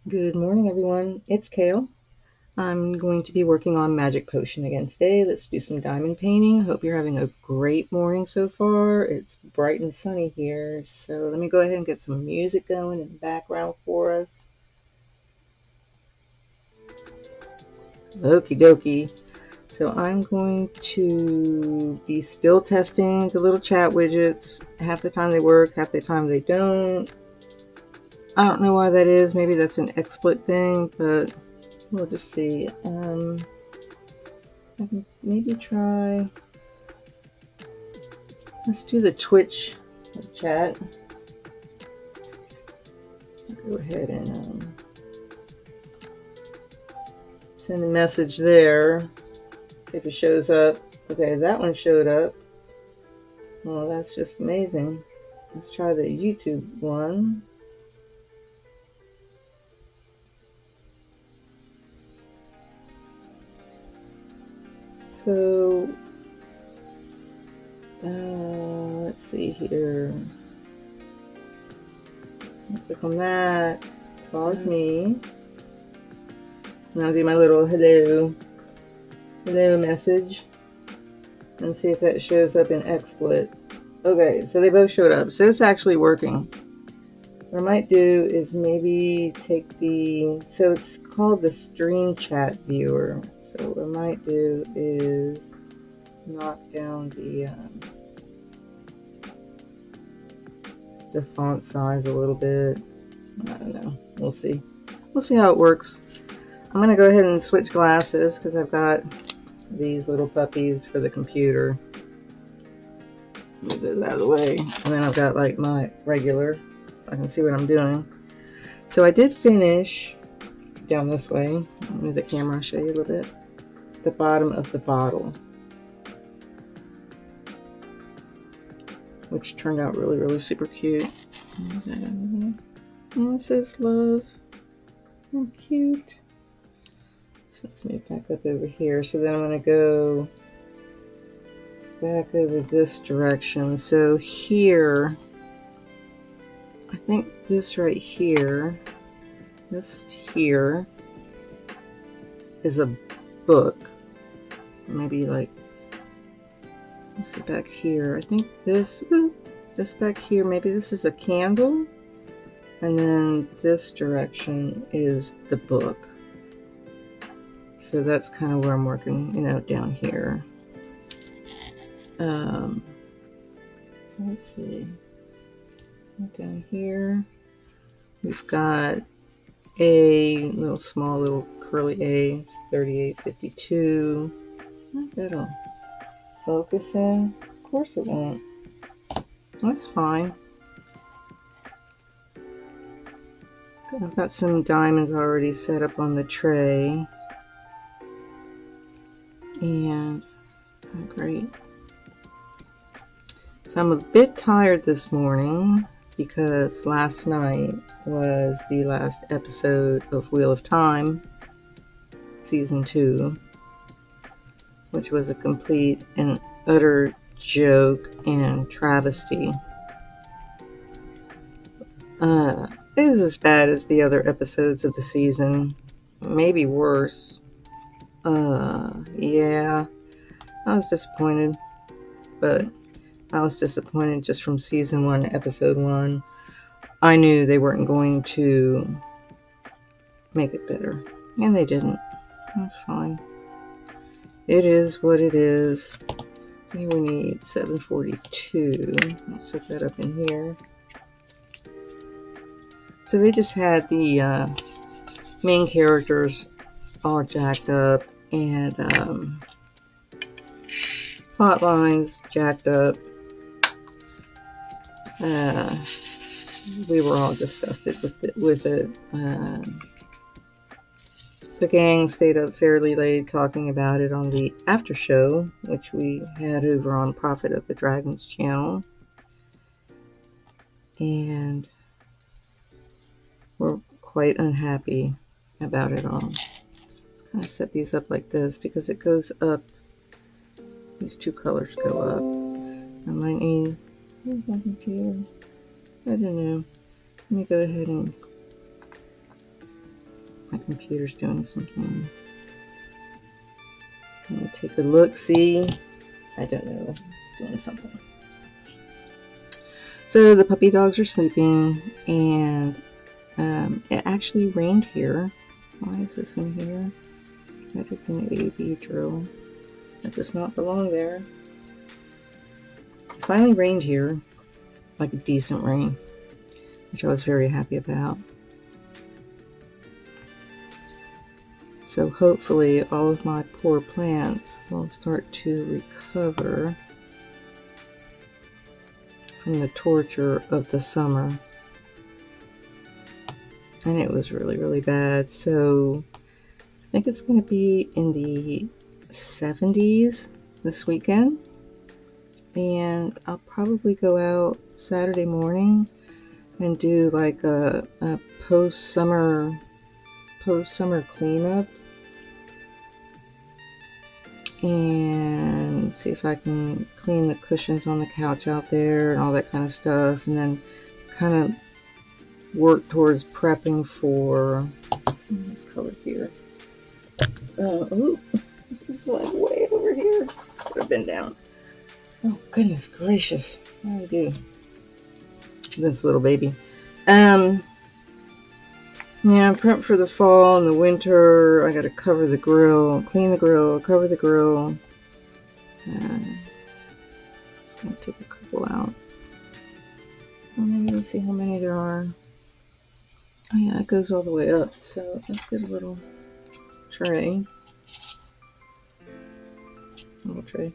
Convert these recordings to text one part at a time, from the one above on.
Good morning, everyone. It's Cail. I'm going to be working on Magic Potion again today. Let's do some diamond painting. Hope you're having a great morning so far. It's bright and sunny here, so let me go ahead and get some music going in the background for us. Okie dokie. So I'm going to be still testing the little chat widgets. Half the time they work, half the time they don't. I don't know why that is. Maybe that's an XSplit thing, but we'll just see. I can maybe try. Let's do the Twitch chat. I'll go ahead and send a message there. See if it shows up. Okay, that one showed up. Well, that's just amazing. Let's try the YouTube one. So, let's see here. I'll click on that. Pause me. And I'll do my little hello message and see if that shows up in XSplit. Okay, so they both showed up. So it's actually working. What I might do is maybe take so it's called the stream chat viewer. So what I might do is knock down the font size a little bit. I don't know. We'll see. We'll see how it works. I'm going to go ahead and switch glasses because I've got these little puppies for the computer. Move those out of the way. And then I've got like my regular so I can see what I'm doing. So I did finish down this way. I'll move the camera, I'll show you a little bit. The bottom of the bottle, which turned out really, really super cute. Oh, it says love. Oh, cute. So let's move back up over here. So then I'm going to go back over this direction. So here, I think this right here, this here is a book. Maybe like, let's see back here. I think this back here, maybe this is a candle. And then this direction is the book. So that's kind of where I'm working, down here. So let's see. Down here, we've got a small little curly A, 3852. That'll focus in. Of course it won't. That's fine. I've got some diamonds already set up on the tray. And great. So I'm a bit tired this morning because last night was the last episode of Wheel of Time, Season 2, which was a complete and utter joke and travesty. It is as bad as the other episodes of the season, maybe worse. Yeah, I was disappointed, but I was disappointed just from season 1, episode 1. I knew they weren't going to make it better, and they didn't. That's fine. It is what it is. So here we need 742. I'll set that up in here. So they just had the main characters all jacked up and plot lines jacked up. We were all disgusted with it. The gang stayed up fairly late talking about it on the after show, which we had over on Prophet of the Dragons channel. And we're quite unhappy about it all. Let's kind of set these up like this because it goes up. These two colors go up. I might need, where's my computer? I don't know. Let me go ahead and My computer's doing something. I'm gonna take a look, see. I don't know, doing something. So the puppy dogs are sleeping, and it actually rained here. Why is this in here? That is an AB drill. That does not belong there. It finally rained here, like a decent rain, which I was very happy about. So hopefully all of my poor plants will start to recover from the torture of the summer. And it was really, really bad. So I think it's going to be in the 70s this weekend. And I'll probably go out Saturday morning and do like a post-summer cleanup. And see if I can clean the cushions on the couch out there and all that kind of stuff, and then kind of work towards prepping for this color here. Ooh, this is like way over here. Could have been down. Oh goodness gracious! What do I do? This little baby. Yeah, prep for the fall and the winter. I gotta cover the grill, clean the grill, cover the grill. Just gonna take a couple out. Well, maybe let's see how many there are. Oh yeah, it goes all the way up. So let's get a little tray. Little tray.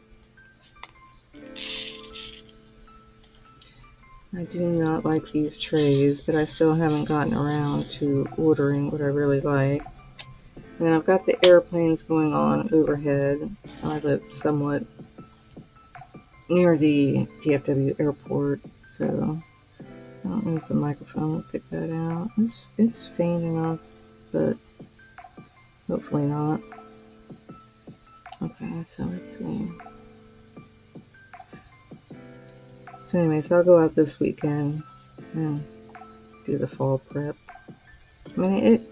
I do not like these trays, but I still haven't gotten around to ordering what I really like. And I've got the airplanes going on overhead, so I live somewhat near the DFW airport, so I don't know if the microphone will pick that out. It's faint enough, but hopefully not. Okay, so let's see. So anyways, I'll go out this weekend and do the fall prep. I mean,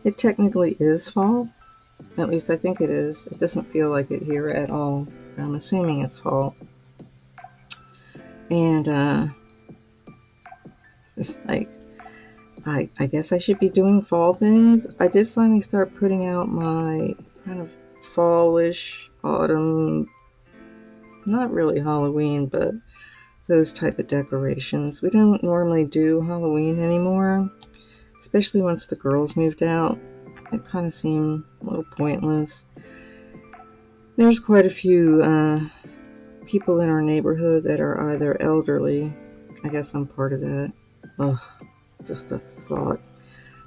it technically is fall. At least I think it is. It doesn't feel like it here at all. I'm assuming it's fall. And it's like, I guess I should be doing fall things. I did finally start putting out my kind of fallish, autumn, not really Halloween, but those type of decorations. We don't normally do Halloween anymore, especially once the girls moved out. It kind of seemed a little pointless. There's quite a few people in our neighborhood that are either elderly. I guess I'm part of that. Ugh, just a thought.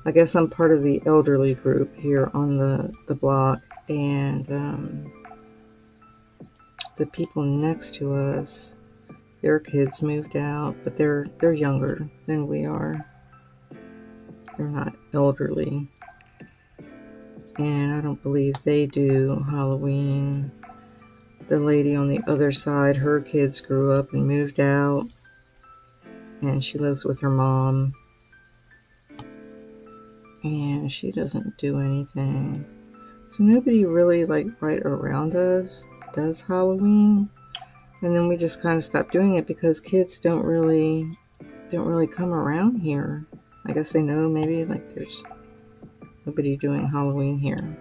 I guess I'm part of the elderly group here on the block, and the people next to us, their kids moved out, but they're younger than we are. They're not elderly. And I don't believe they do Halloween. The lady on the other side, her kids grew up and moved out. And she lives with her mom. And she doesn't do anything. So nobody really, like, right around us does Halloween. And then we just kind of stopped doing it because kids don't really come around here. I guess they know maybe like there's nobody doing Halloween here.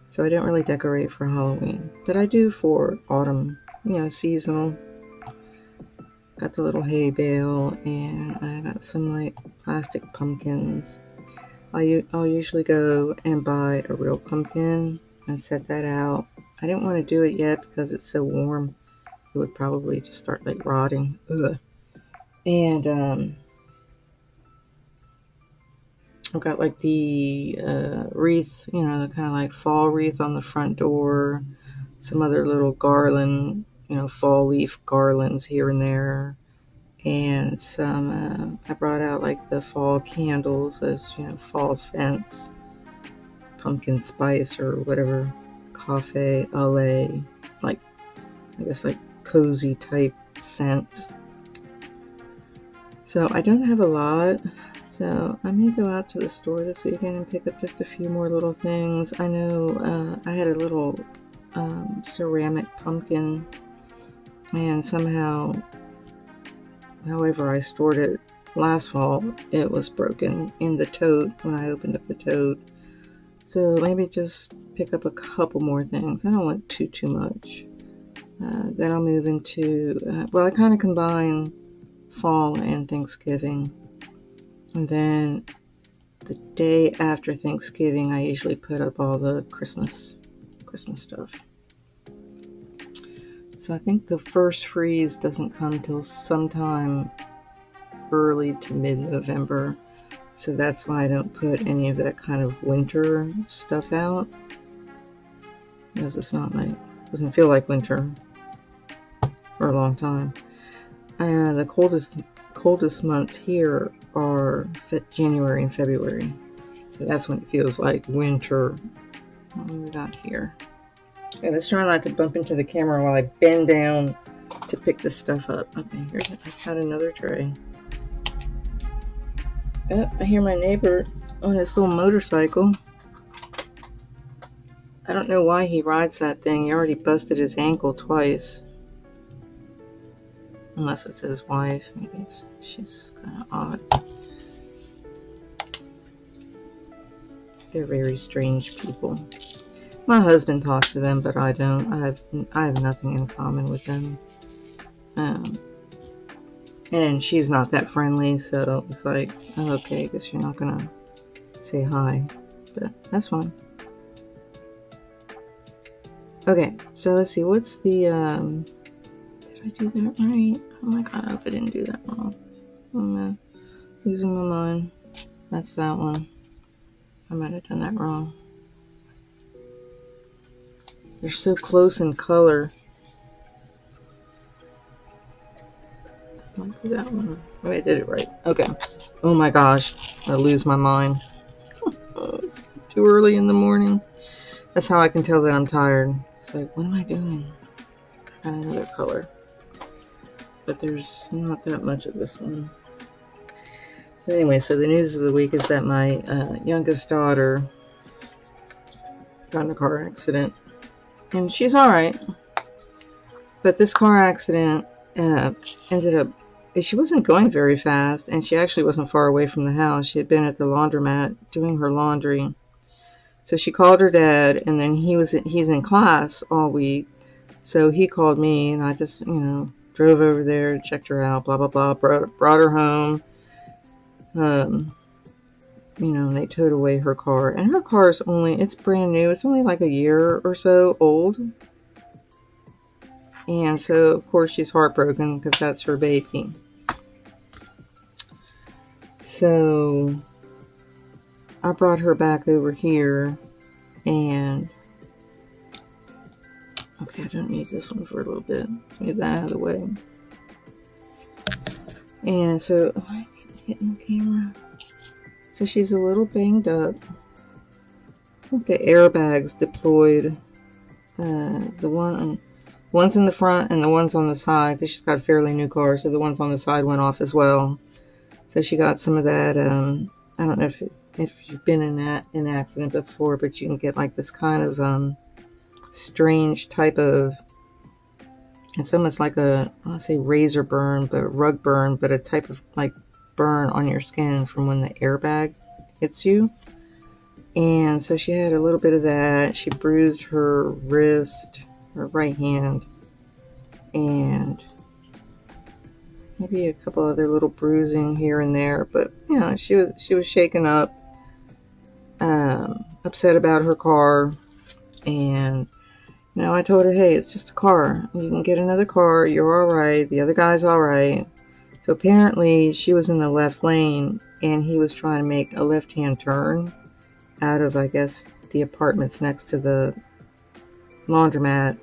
So I don't really decorate for Halloween, but I do for autumn, seasonal. Got the little hay bale, and I got some like plastic pumpkins. I'll usually go and buy a real pumpkin and set that out. I didn't want to do it yet because it's so warm. It would probably just start like rotting. Ugh. And I've got like the wreath, the kind of like fall wreath on the front door. Some other little garland, fall leaf garlands here and there. And some, I brought out like the fall candles, those, fall scents. Pumpkin spice or whatever. Cafe au lait, like, I guess like cozy type scents. So I don't have a lot, so I may go out to the store this weekend and pick up just a few more little things. I know I had a little ceramic pumpkin, and somehow, however I stored it last fall, it was broken in the tote when I opened up the tote. So maybe just pick up a couple more things. I don't want too much. Then I'll move into, well, I kind of combine fall and Thanksgiving. And then the day after Thanksgiving, I usually put up all the Christmas stuff. So I think the first freeze doesn't come till sometime early to mid-November. So that's why I don't put any of that kind of winter stuff out. Because it's not like, doesn't feel like winter for a long time. The coldest months here are January and February. So that's when it feels like winter. What do we got here? Okay, let's try not to bump into the camera while I bend down to pick this stuff up. Okay, I've got another tray. Oh, I hear my neighbor on his little motorcycle. I don't know why he rides that thing. He already busted his ankle twice. Unless it's his wife. Maybe she's kind of odd. They're very strange people. My husband talks to them, but I don't. I have nothing in common with them. And she's not that friendly, so it's like, oh, okay, I guess you're not gonna say hi, but that's fine. Okay, so let's see, what's the, did I do that right? Oh my god, I hope I didn't do that wrong. I'm losing my mind. That's that one. I might have done that wrong. They're so close in color. I might do that one. Oh, I did it right. Okay. Oh my gosh, I lose my mind. Too early in the morning. That's how I can tell that I'm tired. It's like, what am I doing? Got another color. But there's not that much of this one. So anyway, so the news of the week is that my youngest daughter got in a car accident. And she's alright. But this car accident ended up, she wasn't going very fast, and she actually wasn't far away from the house. She had been at the laundromat doing her laundry. So she called her dad, and then he's in class all week. So he called me, and I just, drove over there, checked her out, blah, blah, blah, brought her home. And they towed away her car. And her car is it's brand new. It's only like a year or so old. And so, of course, she's heartbroken because that's her baby. So I brought her back over here, and okay, I don't need this one for a little bit. Let's move that out of the way. And so, oh, I keep hitting the camera. So she's a little banged up. I think the airbags deployed. The one's in the front and the one's on the side, because she's got a fairly new car, so the ones on the side went off as well. So she got some of that. I don't know if you've been in an accident before, but you can get like this kind of strange type of, it's almost like I want to say razor burn, but rug burn, but a type of like burn on your skin from when the airbag hits you. And so she had a little bit of that. She bruised her wrist, her right hand, and maybe a couple other little bruising here and there. But she was shaken up, upset about her car. And I told her, hey, it's just a car. You can get another car. You're all right. The other guy's all right. So apparently she was in the left lane, and he was trying to make a left-hand turn out of, I guess, the apartments next to the laundromat.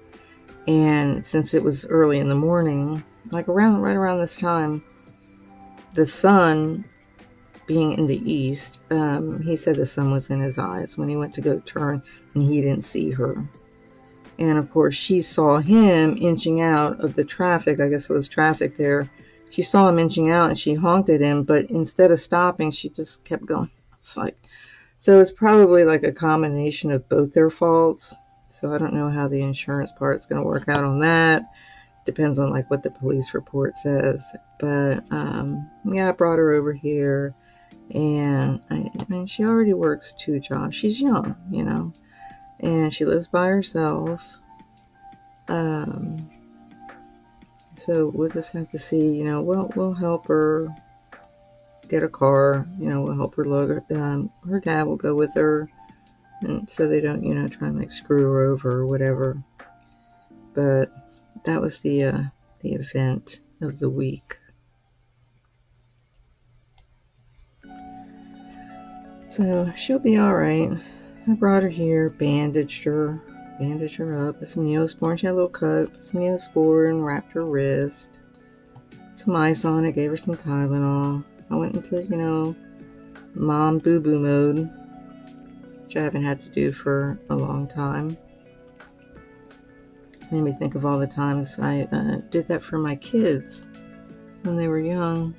And since it was early in the morning, like right around this time, the sun being in the east, he said the sun was in his eyes when he went to go turn, and he didn't see her. And of course she saw him inching out of the traffic. I guess it was traffic there, she saw him inching out and she honked at him, but instead of stopping, she just kept going. It's like, so it's probably like a combination of both their faults. So I don't know how the insurance part's going to work out on that. Depends on like what the police report says. But yeah, I brought her over here, and I mean, she already works 2 jobs. She's young, you know, and she lives by herself. So we'll just have to see, you know, we'll help her get a car, you know, we'll help her load her dad will go with her, and so they don't, you know, try and like screw her over or whatever. But that was the event of the week. So she'll be all right. I brought her here, bandaged her up with some Neosporin. She had a little cut, put some Neosporin, wrapped her wrist, some ice on it, gave her some Tylenol. I went into, you know, mom boo-boo mode, which I haven't had to do for a long time. Made me think of all the times I did that for my kids when they were young.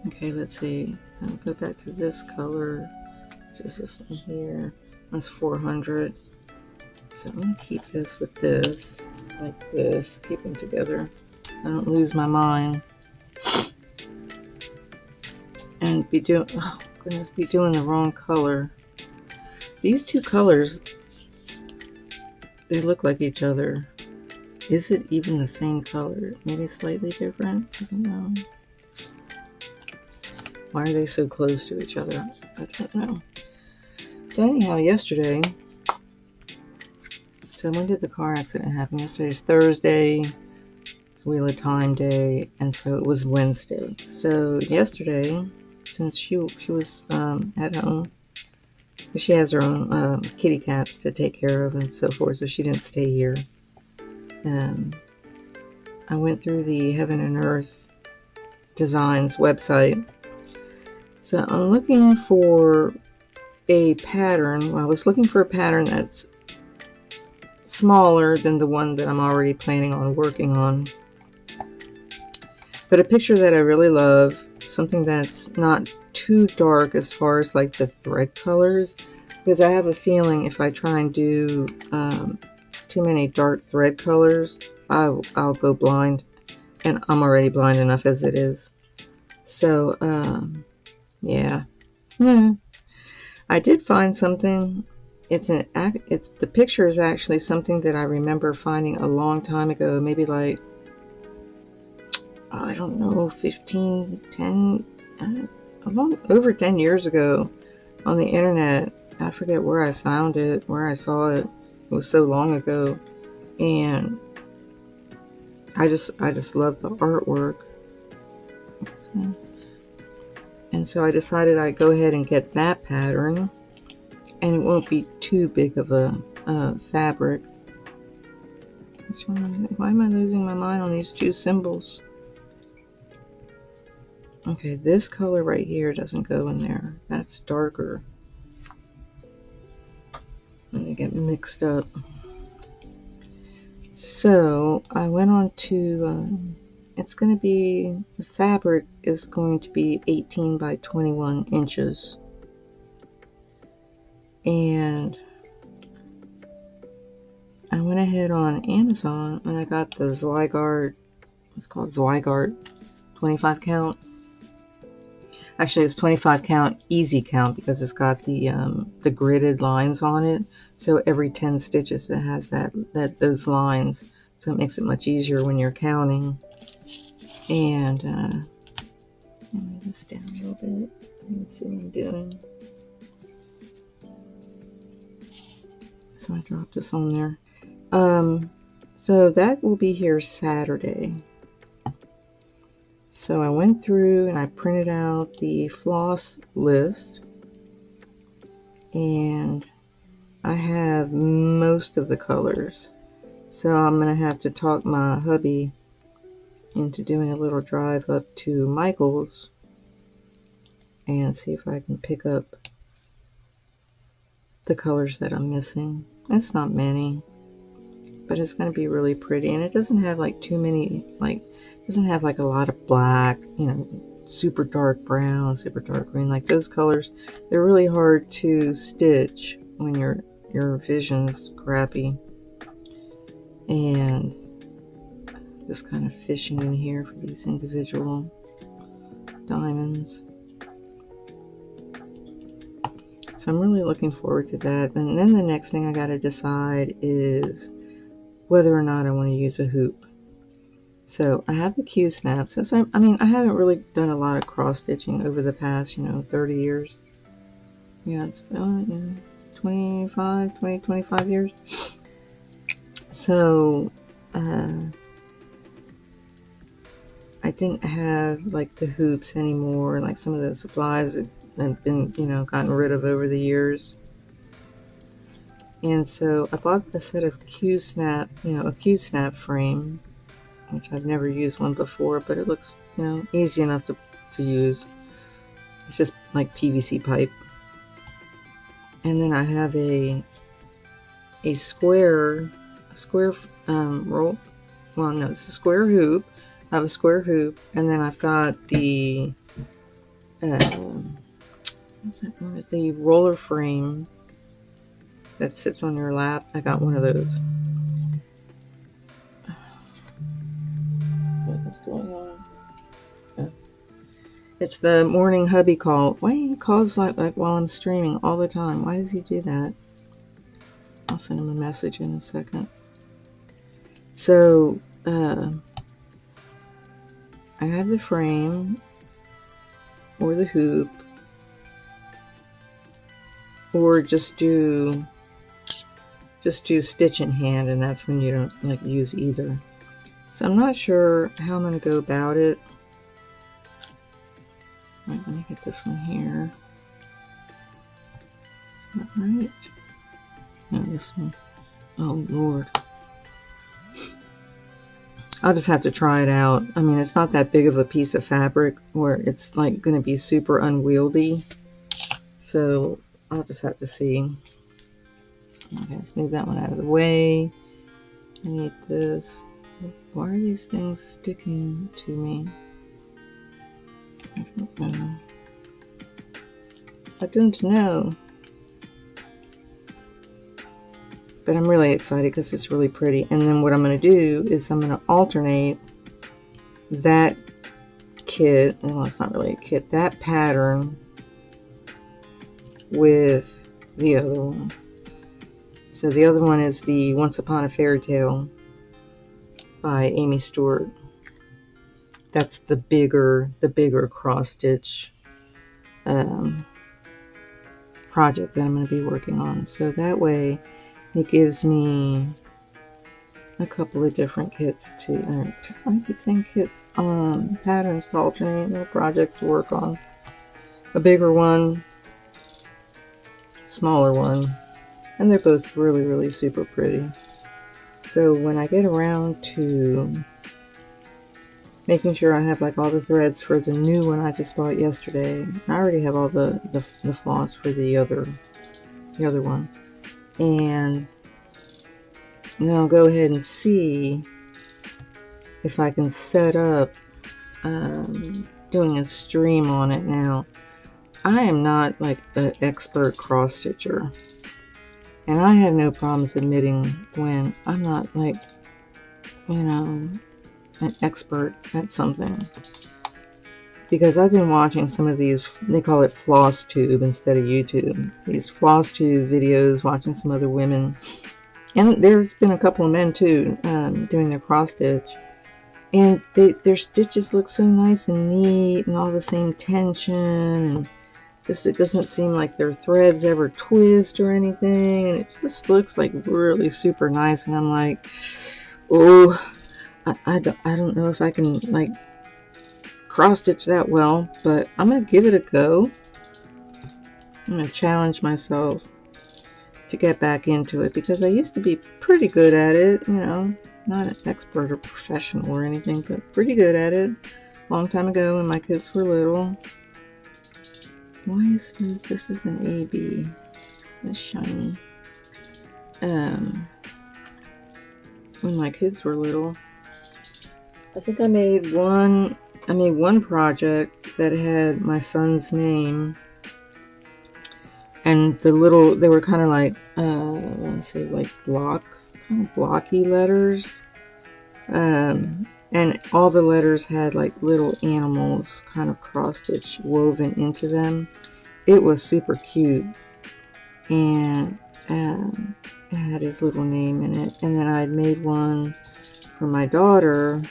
Okay, let's see. I'll go back to this color. Just this one here. That's 400. So I'm going to keep this with this, like this. Keep them together. I don't lose my mind. And be doing, oh goodness, be doing the wrong color. These 2 colors, they look like each other. Is it even the same color? Maybe slightly different? I don't know. Why are they so close to each other? I don't know. So anyhow, yesterday, so when did the car accident happen? Yesterday's Thursday, it's Wheel of Time Day, and so it was Wednesday. So yesterday, since she was at home, she has her own kitty cats to take care of and so forth, so she didn't stay here. I went through the Heaven and Earth Designs website. So I'm looking for a pattern. Well, I was looking for a pattern that's smaller than the one that I'm already planning on working on. But a picture that I really love, something that's not too dark as far as like the thread colors, because I have a feeling if I try and do too many dark thread colors, I'll go blind, and I'm already blind enough as it is. So yeah. I did find something. The picture is actually something that I remember finding a long time ago, maybe like, I don't know, over 10 years ago on the internet. I forget where I found it, where I saw it. It was so long ago, and I just love the artwork. And so I decided I'd go ahead and get that pattern, and it won't be too big of a fabric. Which one? Why am I losing my mind on these 2 symbols? Okay, this color right here doesn't go in there. That's darker. They get mixed up. So I went on to, it's going to be, the fabric is going to be 18 by 21 inches. And I went ahead on Amazon and I got the Zweigart, it's called Zweigart 25 count. Actually, it's 25 count easy count because it's got the gridded lines on it. So every 10 stitches it has those lines. So it makes it much easier when you're counting. And let me move this down a little bit. Let's see what I'm doing. So I dropped this on there. So that will be here Saturday. So I went through and I printed out the floss list, and I have most of the colors. So I'm going to have to talk my hubby into doing a little drive up to Michael's and see if I can pick up the colors that I'm missing. That's not many, but it's going to be really pretty. And it doesn't have like too many, like, it doesn't have like a lot of black, you know, super dark brown, super dark green. Like those colors, they're really hard to stitch when your vision's crappy. And just kind of fishing in here for these individual diamonds. So I'm really looking forward to that. And then the next thing I got to decide is whether or not I want to use a hoop. So I have the Q snap. Since I mean, I haven't really done a lot of cross stitching over the past, 30 years. Yeah, it's been 25 years. So I didn't have like the hoops anymore. Like some of those supplies have been, gotten rid of over the years. And so I bought a set of Q snap, a Q snap frame, which I've never used one before, but it looks, easy enough to use. It's just like PVC pipe. And then I have a square roll. Well, no, it's a square hoop. I have a square hoop, and then I've got the what's that one? The roller frame that sits on your lap. I got one of those. What is going on? Yeah. It's the morning hubby call. Why he calls like while I'm streaming all the time? Why does he do that? I'll send him a message in a second. So I have the frame or the hoop, or just do stitch in hand, and that's when you don't like use either. So I'm not sure how I'm going to go about it. Right, let me get this one here. Is that right? No, this one. Oh Lord. I'll just have to try it out. I mean, it's not that big of a piece of fabric where it's like going to be super unwieldy. So I'll just have to see. Okay, let's move that one out of the way. I need this. Why are these things sticking to me? I don't know. I don't know. But I'm really excited because it's really pretty. And then what I'm going to do is I'm going to alternate that kit. Well, it's not really a kit. That pattern with the other one. So the other one is the Once Upon a Fairy Tale by Amy Stewart. That's the bigger cross stitch project that I'm going to be working on. So that way it gives me a couple of different kits to, I keep saying kits, patterns to alternate, projects to work on. A bigger one, smaller one, and they're both really, really super pretty. So when I get around to making sure I have like all the threads for the new one I just bought yesterday, I already have all the floss for the other one. And then I'll go ahead and see if I can set up doing a stream on it. Now, I am not like an expert cross stitcher, and I have no problems admitting when I'm not like, an expert at something. Because I've been watching some of these, they call it floss tube instead of YouTube. These floss tube videos, watching some other women. And there's been a couple of men too, doing their cross stitch. And their stitches look so nice and neat and all the same tension. And just, it doesn't seem like their threads ever twist or anything. And it just looks like really super nice. And I'm like, oh, I don't know if I can like cross stitch that well, but I'm going to give it a go. I'm going to challenge myself to get back into it, because I used to be pretty good at it, not an expert or professional or anything, but pretty good at it a long time ago when my kids were little. Why is this is an AB, it's shiny. when my kids were little. I think I made one project that had my son's name, and they were kind of like, I want to say like kind of blocky letters. And all the letters had like little animals kind of cross-stitch woven into them. It was super cute, and it had his little name in it. And then I had made one for my daughter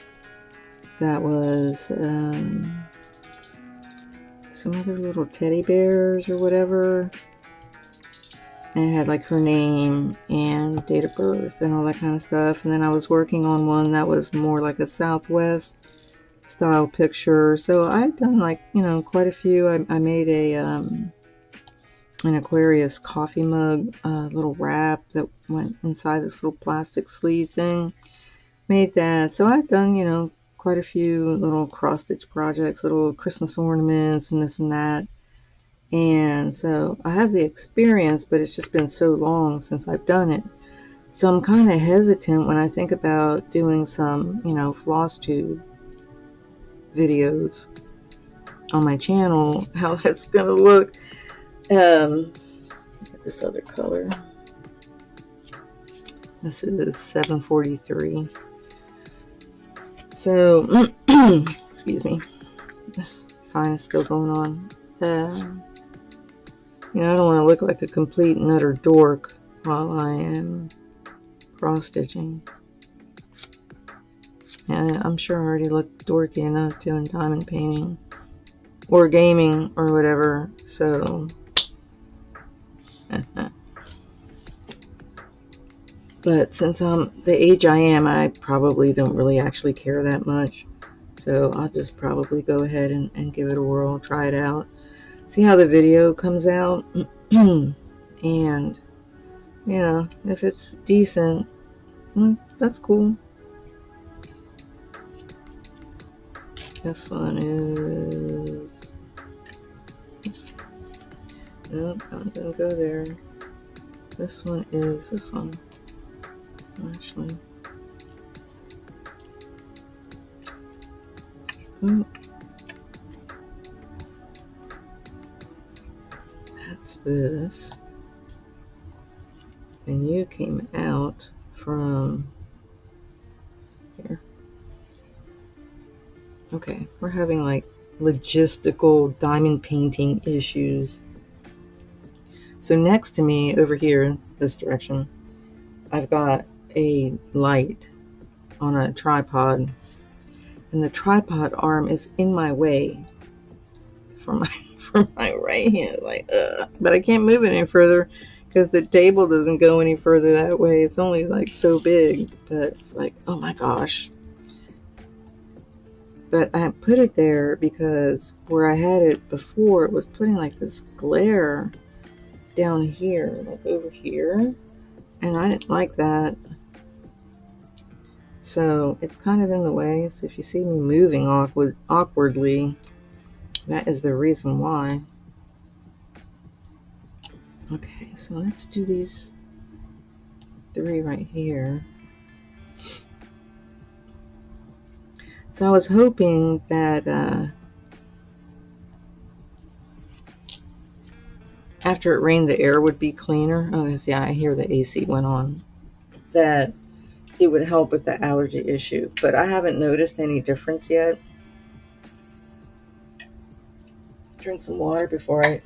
that was some other little teddy bears or whatever, and it had like her name and date of birth and all that kind of stuff. And then I was working on one that was more like a Southwest style picture. So I've done like, you know, quite a few. I made an Aquarius coffee mug, little wrap that went inside this little plastic sleeve thing. Made that. So I've done, you know, quite a few little cross stitch projects, little Christmas ornaments and this and that. And so I have the experience, but it's just been so long since I've done it. So I'm kind of hesitant when I think about doing some, you know, floss tube videos on my channel, how that's going to look. Look at this other color. This is 743. So, excuse me. This sign is still going on. You know, I don't want to look like a complete and utter dork while I am cross-stitching. And I'm sure I already look dorky enough doing diamond painting or gaming or whatever, so but since I'm the age I am, I probably don't really actually care that much, so I'll just probably go ahead and give it a whirl, try it out, see how the video comes out, and, you know, if it's decent, that's cool. This one is... Nope, I'm gonna go there. This one is this one. Actually. That's this. And you came out from here. Okay, we're having like logistical diamond painting issues. So next to me over here, this direction, I've got a light on a tripod, and the tripod arm is in my way from my right hand, like, but I can't move it any further because the table doesn't go any further that way. It's only like so big, but it's like, oh my gosh. But I put it there because where I had it before, it was putting like this glare down here, like over here, and I didn't like that. So it's kind of in the way. So if you see me moving awkwardly, that is the reason why. Okay, so let's do these 3 right here. So I was hoping that after it rained, the air would be cleaner. Oh, yeah, I hear the AC went on. That it would help with the allergy issue, but I haven't noticed any difference yet. Drink some water before I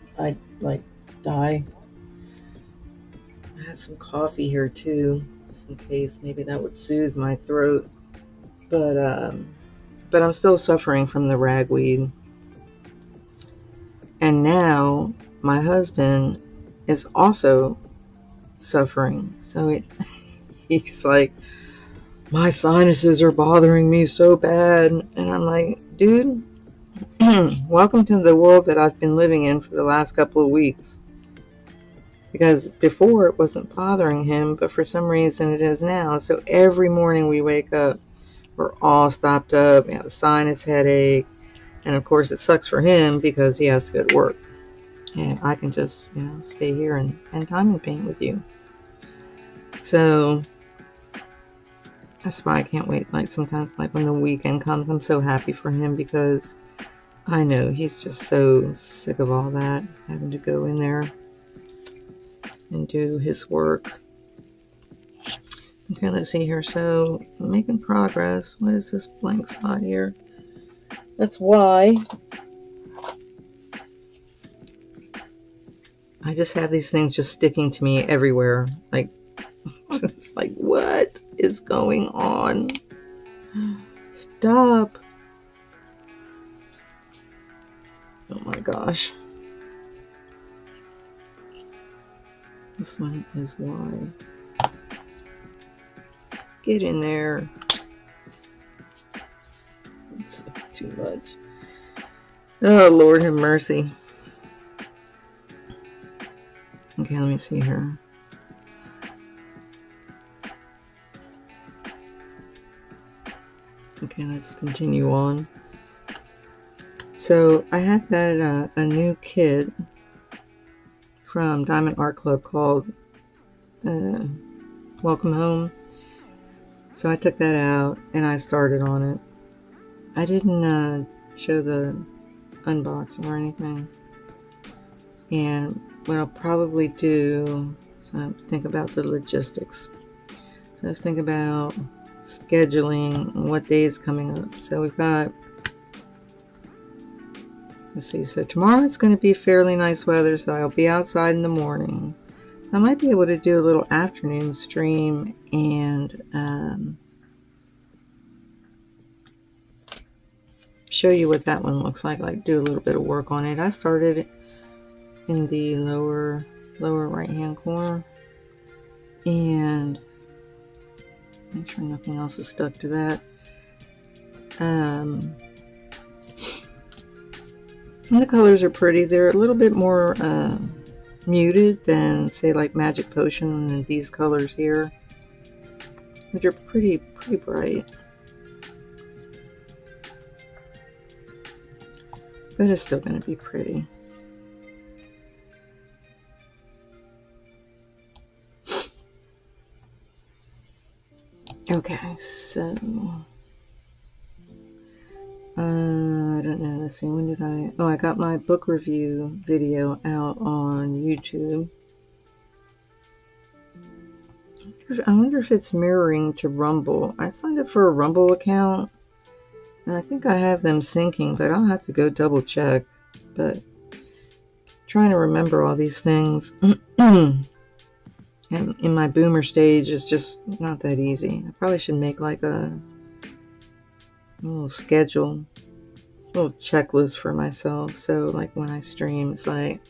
like die. I have some coffee here too, just in case. Maybe that would soothe my throat. But I'm still suffering from the ragweed. And now my husband is also suffering. So he's like, my sinuses are bothering me so bad. And I'm like, dude, welcome to the world that I've been living in for the last couple of weeks. Because before it wasn't bothering him, but for some reason it is now. So every morning we wake up, we're all stopped up, we have a sinus headache, and of course it sucks for him because he has to go to work. And I can just, you know, stay here and diamond paint with you. So That's why I can't wait. Like sometimes, like when the weekend comes, I'm so happy for him because I know he's just so sick of all that, having to go in there and do his work. Okay, let's see here. So, I'm making progress. What is this blank spot here? That's Y. I just have these things just sticking to me everywhere. Like, it's like, what is going on? Stop. Oh my gosh. This one is Y. Get in there. It's too much. Oh, Lord have mercy. Okay, let me see here. Okay, let's continue on. So I had that a new kit from Diamond Art Club called Welcome Home. So I took that out and I started on it. I didn't show the unboxing or anything. And what I'll probably do, so think about the logistics. So let's think about scheduling and what day is coming up. So we've got, let's see, so tomorrow it's going to be fairly nice weather, so I'll be outside in the morning. So I might be able to do a little afternoon stream and show you what that one looks like do a little bit of work on it. I started in the lower right hand corner and make sure nothing else is stuck to that. And the colors are pretty. They're a little bit more muted than, say, like Magic Potion and these colors here, which are pretty bright. But it's still going to be pretty. Okay, so I don't know, let's see, when did I got my book review video out on YouTube. I wonder if it's mirroring to Rumble. I signed up for a Rumble account and I think I have them syncing, but I'll have to go double check. But trying to remember all these things and in my boomer stage is just not that easy. I probably should make like a little schedule, a little checklist for myself. So like when I stream, it's like,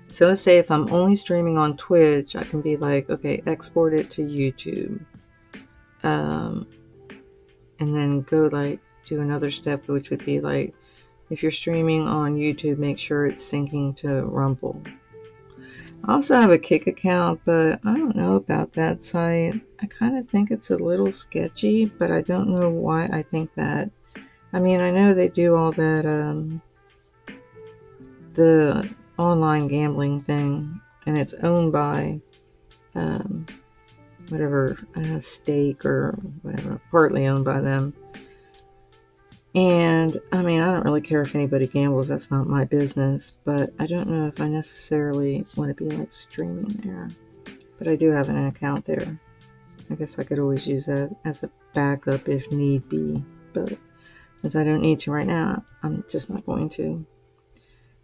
so let's say if I'm only streaming on Twitch, I can be like, okay, export it to YouTube. And then go like do another step, which would be like, if you're streaming on YouTube, make sure it's syncing to Rumble. I also have a Kick account, but I don't know about that site. I kind of think it's a little sketchy, but I don't know why I think that. I mean, I know they do all that, the online gambling thing, and it's owned by whatever, Stake or whatever, partly owned by them. And I mean, I don't really care if anybody gambles, that's not my business, but I don't know if I necessarily want to be like streaming there. But I do have an account there. I guess I could always use that as a backup if need be, but since I don't need to right now, I'm just not going to.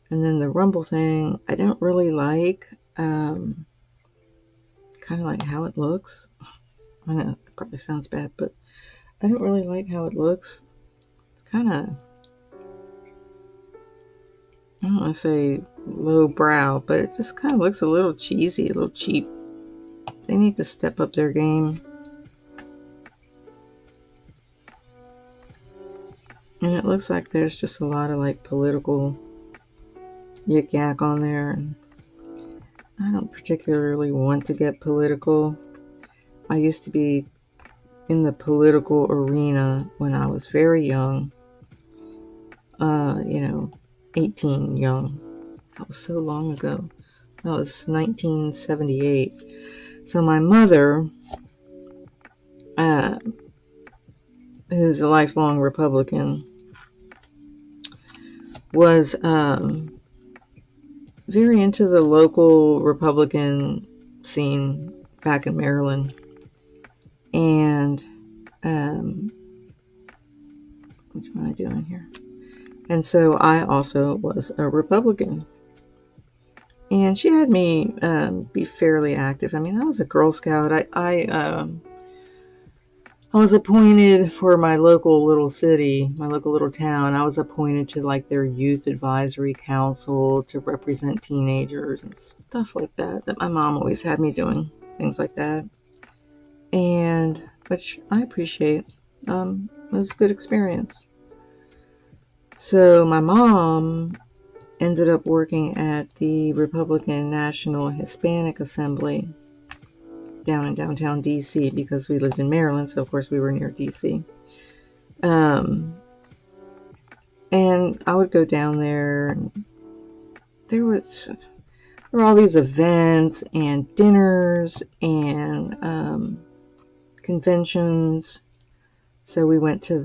And then the Rumble thing, I don't really like, kind of like how it looks. I know it probably sounds bad, but I don't really like how it looks. It's kind of, I don't want to say low brow, but it just kind of looks a little cheesy, a little cheap. They need to step up their game. And it looks like there's just a lot of like political yik-yak on there. And I don't particularly want to get political. I used to be in the political arena when I was very young. 18 young. That was so long ago. That was 1978. So my mother who's a lifelong Republican, was very into the local Republican scene back in Maryland. And what am I doing here? And so I also was a Republican. And she had me be fairly active. I mean, I was a Girl Scout. I was appointed for my local little city, my local little town. I was appointed to like their youth advisory council to represent teenagers and stuff like that. That my mom always had me doing, things like that. And which I appreciate. It was a good experience. So my mom ended up working at the Republican National Hispanic Assembly down in downtown DC, because we lived in Maryland, so of course we were near DC. And I would go down there, and there were all these events and dinners and conventions. So we went to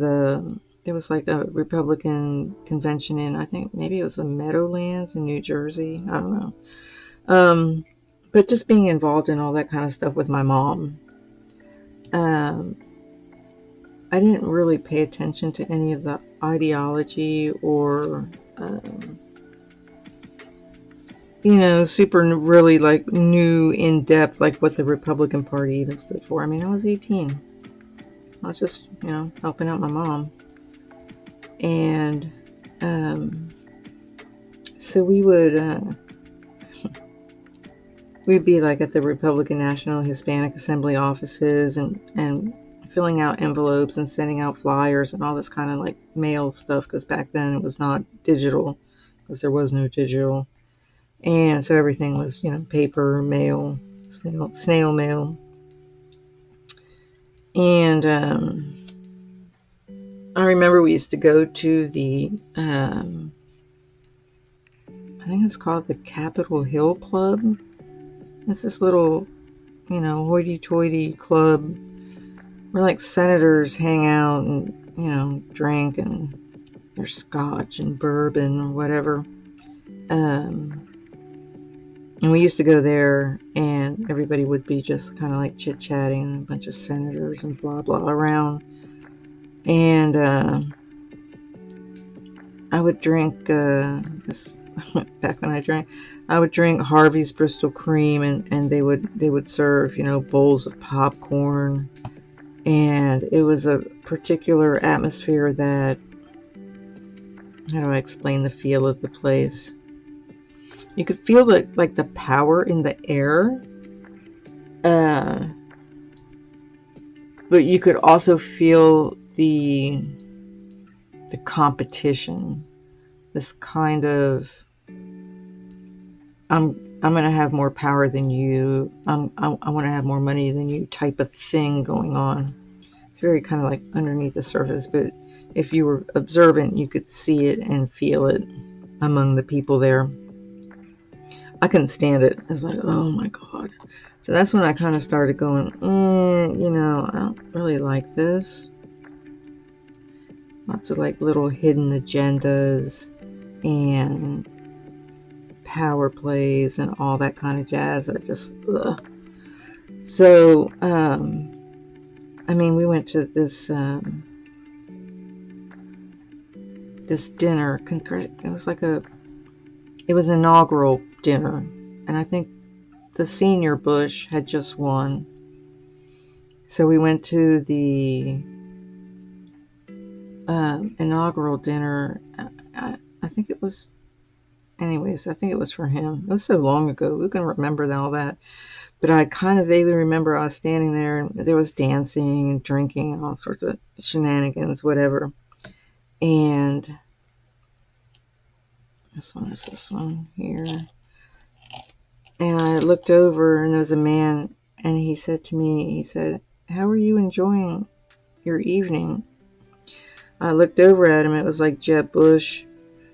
there was like a Republican convention in, I think maybe it was the Meadowlands in New Jersey. I don't know. But just being involved in all that kind of stuff with my mom. I didn't really pay attention to any of the ideology or, super really like new in depth, like what the Republican Party even stood for. I mean, I was 18. I was just, helping out my mom. And so we would we'd be like at the Republican National Hispanic Assembly offices and filling out envelopes and sending out flyers and all this kind of like mail stuff, because back then it was not digital, because there was no digital. And so everything was, paper, mail, snail mail. And I remember we used to go to the, I think it's called the Capitol Hill Club. It's this little, hoity-toity club where like senators hang out and, drink, and there's scotch and bourbon or whatever. And we used to go there, and everybody would be just kind of like chit-chatting, and a bunch of senators and blah, blah around. And I would drink, back when I drank, I would drink Harvey's Bristol Cream, and they would serve, bowls of popcorn. And it was a particular atmosphere that, how do I explain the feel of the place? You could feel the power in the air, but you could also feel the competition. This kind of, I'm going to have more power than you. I want to have more money than you type of thing going on. It's very kind of like underneath the surface, but if you were observant, you could see it and feel it among the people there. I couldn't stand it. I was like, oh my God. So that's when I kind of started going, I don't really like this. Lots of like little hidden agendas and power plays and all that kind of jazz. I just, ugh. So, we went to this dinner. It was an inaugural dinner, and I think the senior Bush had just won. So we went to the inaugural dinner. I think it was, anyways, I think it was for him. It was so long ago, who can remember all that? But I kind of vaguely remember I was standing there, and there was dancing and drinking and all sorts of shenanigans, whatever. And this one here. And I looked over, and there was a man, and he said to me, how are you enjoying your evening? I looked over at him. It was like Jeb Bush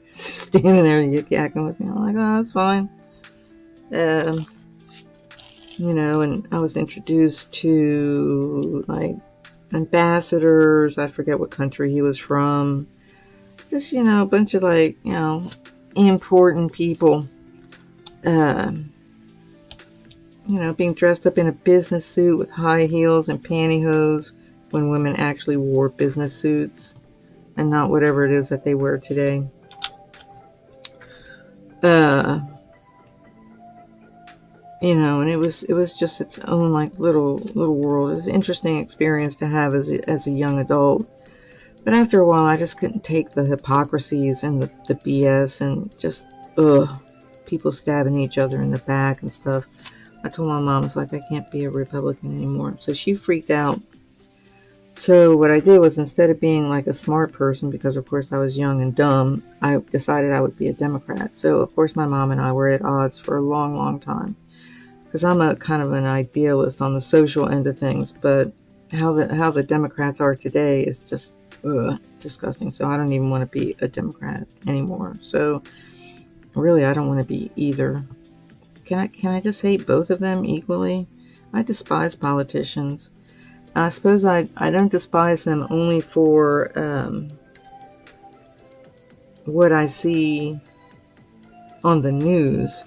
standing there yakking with me. I'm like, oh, that's fine. And I was introduced to like ambassadors. I forget what country he was from. Just, a bunch of like, important people. Being dressed up in a business suit with high heels and pantyhose when women actually wore business suits and not whatever it is that they wear today. And it was just its own like little world. It was an interesting experience to have as a young adult. But after a while, I just couldn't take the hypocrisies and the BS and just people stabbing each other in the back and stuff. I told my mom, it's like, I can't be a Republican anymore. So she freaked out. So what I did was, instead of being like a smart person, because of course I was young and dumb, I decided I would be a Democrat. So of course my mom and I were at odds for a long, long time. Because I'm a kind of an idealist on the social end of things, but how the Democrats are today is just disgusting. So I don't even want to be a Democrat anymore. So really, I don't want to be either. Can I just hate both of them equally? I despise politicians. I suppose I don't despise them only for what I see on the news,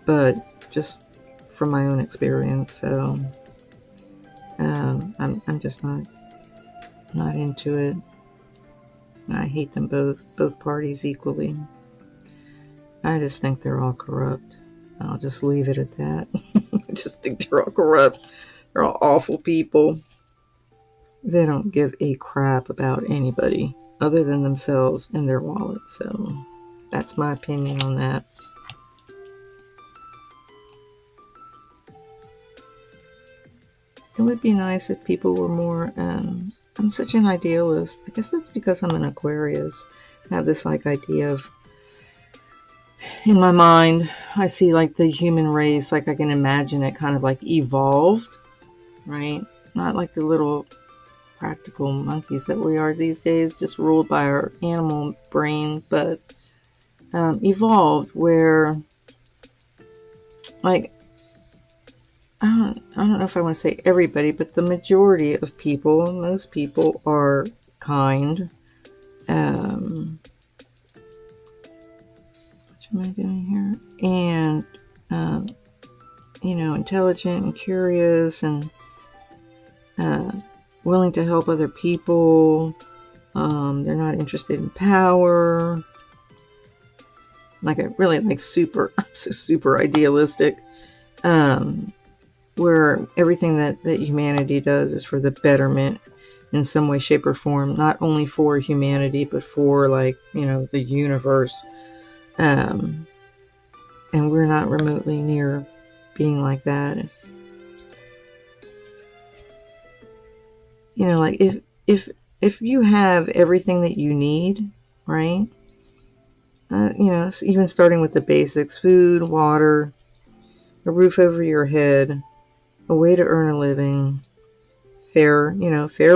but just from my own experience. So I'm just not into it. And I hate them both parties equally. I just think they're all corrupt. I'll just leave it at that. I just think they're all corrupt. They're all awful people. They don't give a crap about anybody other than themselves and their wallet. So that's my opinion on that. It would be nice if people were more, I'm such an idealist. I guess that's because I'm an Aquarius. I have this like idea of, in my mind, I see like the human race, like I can imagine it kind of like evolved, right? Not like the little practical monkeys that we are these days, just ruled by our animal brain, but evolved where, like, I don't know if I want to say everybody, but the majority of people, most people are kind. What am I doing here? And, intelligent and curious and willing to help other people. They're not interested in power. Like, I really like I'm so super idealistic. Where everything that humanity does is for the betterment in some way, shape, or form, not only for humanity, but for like, the universe. And we're not remotely near being like that. It's, like if you have everything that you need, right? Even starting with the basics: food, water, a roof over your head, a way to earn a living, fair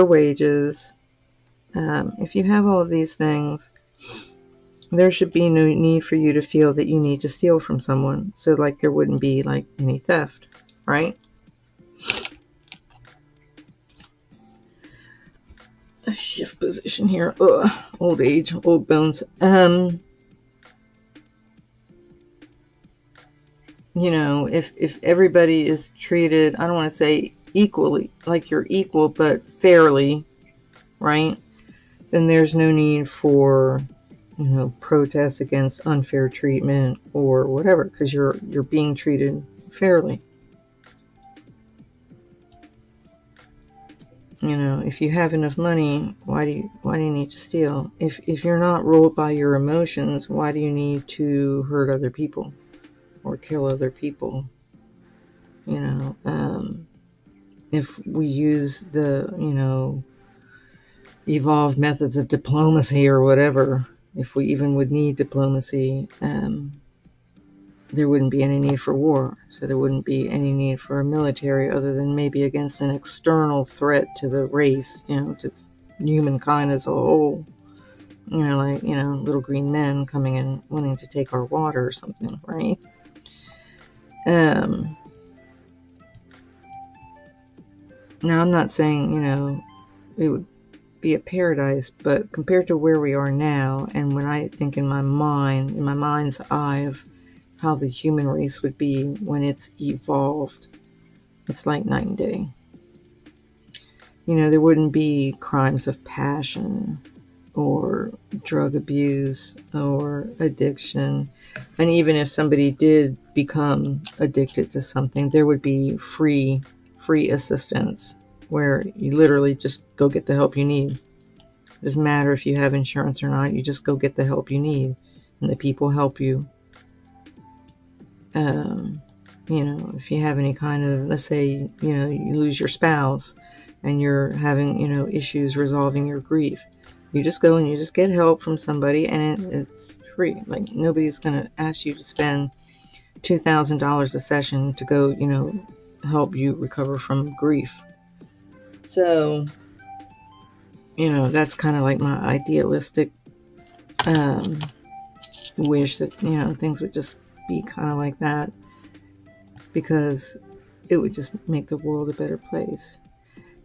wages. If you have all of these things, there should be no need for you to feel that you need to steal from someone. So like there wouldn't be like any theft, right? Let's shift position here. Ugh, old age, old bones. If everybody is treated, I don't want to say equally, like you're equal, but fairly, right? Then there's no need for, protests against unfair treatment or whatever, because you're being treated fairly. If you have enough money, why do you need to steal? If you're not ruled by your emotions, why do you need to hurt other people or kill other people? If we use the, evolved methods of diplomacy or whatever, if we even would need diplomacy, there wouldn't be any need for war. So there wouldn't be any need for a military other than maybe against an external threat to the race, to humankind as a whole. Little green men coming in wanting to take our water or something, right? Now, I'm not saying, it would be a paradise, but compared to where we are now, and when I think in my mind's eye of how the human race would be when it's evolved, it's like night and day. You know, there wouldn't be crimes of passion or drug abuse or addiction. And even if somebody did become addicted to something, there would be free assistance where you literally just go get the help you need. It doesn't matter if you have insurance or not, you just go get the help you need, and the people help you. You know, if you have any kind of, let's say, you know, you lose your spouse and you're having, you know, issues resolving your grief, you just go and you just get help from somebody, and it's free. Like, nobody's going to ask you to spend $2,000 a session to go, you know, help you recover from grief. So, you know, that's kind of like my idealistic wish that, you know, things would just be kind of like that, because it would just make the world a better place.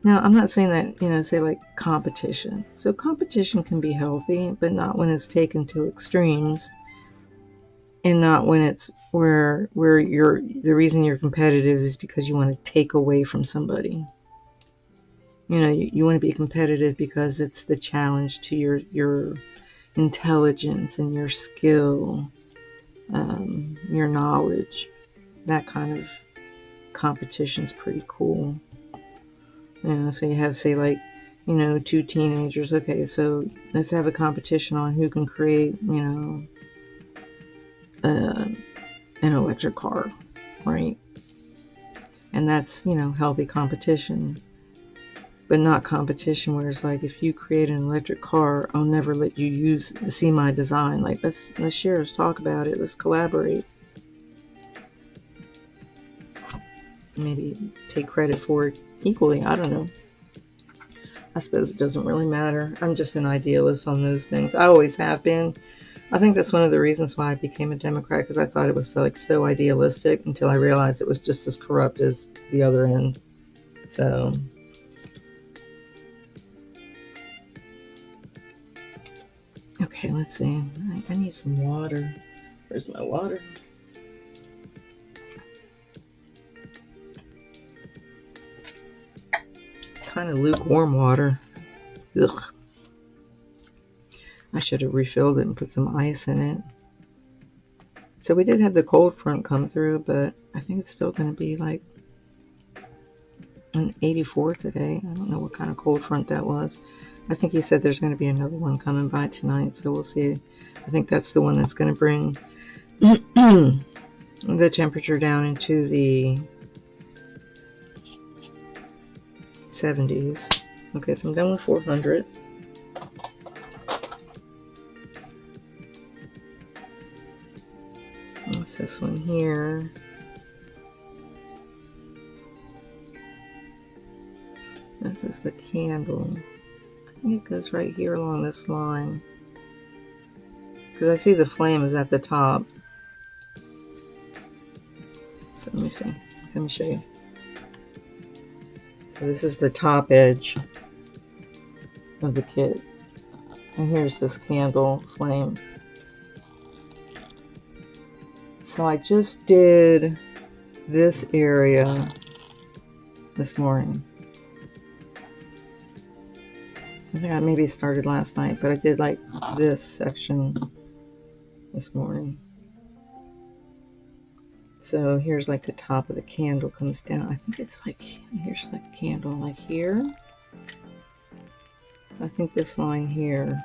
Now, I'm not saying that, you know, say like competition. So competition can be healthy, but not when it's taken to extremes, and not when it's where you're, the reason you're competitive is because you want to take away from somebody. You know, you want to be competitive because it's the challenge to your intelligence and your skill, your knowledge. That kind of competition's pretty cool. You know, so you have, say, like, you know, two teenagers. Okay, so let's have a competition on who can create, you know, an electric car, right? And that's, you know, healthy competition. But not competition where it's like, if you create an electric car, I'll never let you see my design. Like, let's share, let's talk about it, let's collaborate. Maybe take credit for it equally. I don't know. I suppose it doesn't really matter. I'm just an idealist on those things. I always have been. I think that's one of the reasons why I became a Democrat, because I thought it was so idealistic, until I realized it was just as corrupt as the other end. So, okay, let's see. I need some water. Where's my water? Kind of lukewarm water. Ugh. I should have refilled it and put some ice in it. So we did have the cold front come through, but I think it's still going to be like an 84 today. I don't know what kind of cold front that was. I think he said there's going to be another one coming by tonight, so we'll see. I think that's the one that's going to bring the temperature down into the 70s. Okay, so I'm done with 400. What's this one here? This is the candle. I think it goes right here along this line, because I see the flame is at the top. So let me see. Let me show you. So this is the top edge of the kit, and here's this candle flame. So I just did this area this morning. I think I maybe started last night, but I did like this section this morning. So here's like the top of the candle comes down. I think it's like, here's the candle like here. I think this line here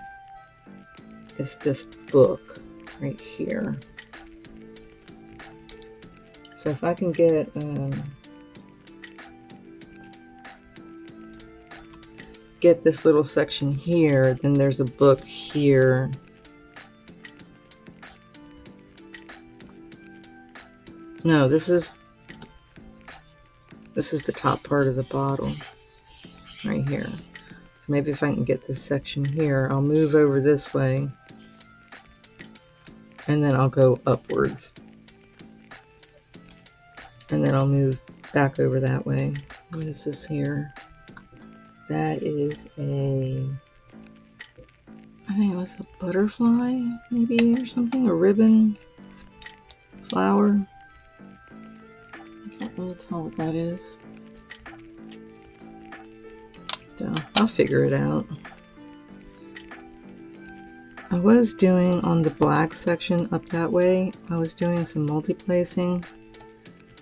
is this book right here. So if I can get this little section here, then there's a book here. No, this is the top part of the bottle right here. So maybe if I can get this section here, I'll move over this way, and then I'll go upwards, and then I'll move back over that way. What is this here? that is a, I think it was a butterfly, maybe, or something, a ribbon flower. I can't really tell what that is. So I'll figure it out. I was doing on the black section up that way, I was doing some multi-placing,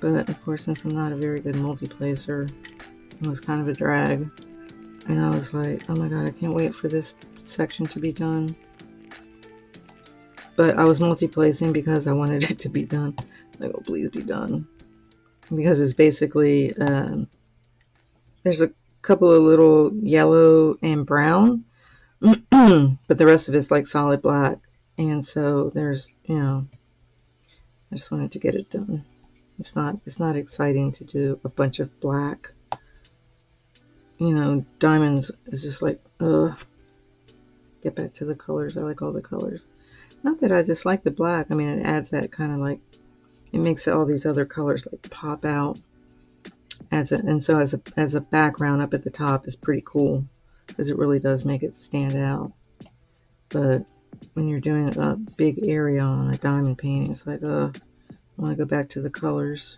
but of course since I'm not a very good multi-placer, it was kind of a drag. And I was like, oh my god, I can't wait for this section to be done. But I was multi-placing because I wanted it to be done. Like, oh, please be done. Because it's basically, there's a couple of little yellow and brown, but the rest of it's like solid black. And so there's, you know, I just wanted to get it done. It's not exciting to do a bunch of black. You know, diamonds is just like, ugh. Get back to the colors. I like all the colors. Not that I dislike the black. I mean, it adds that kind of like, it makes all these other colors like pop out. As a background up at the top is pretty cool because it really does make it stand out. But when you're doing a big area on a diamond painting, it's like, I want to go back to the colors.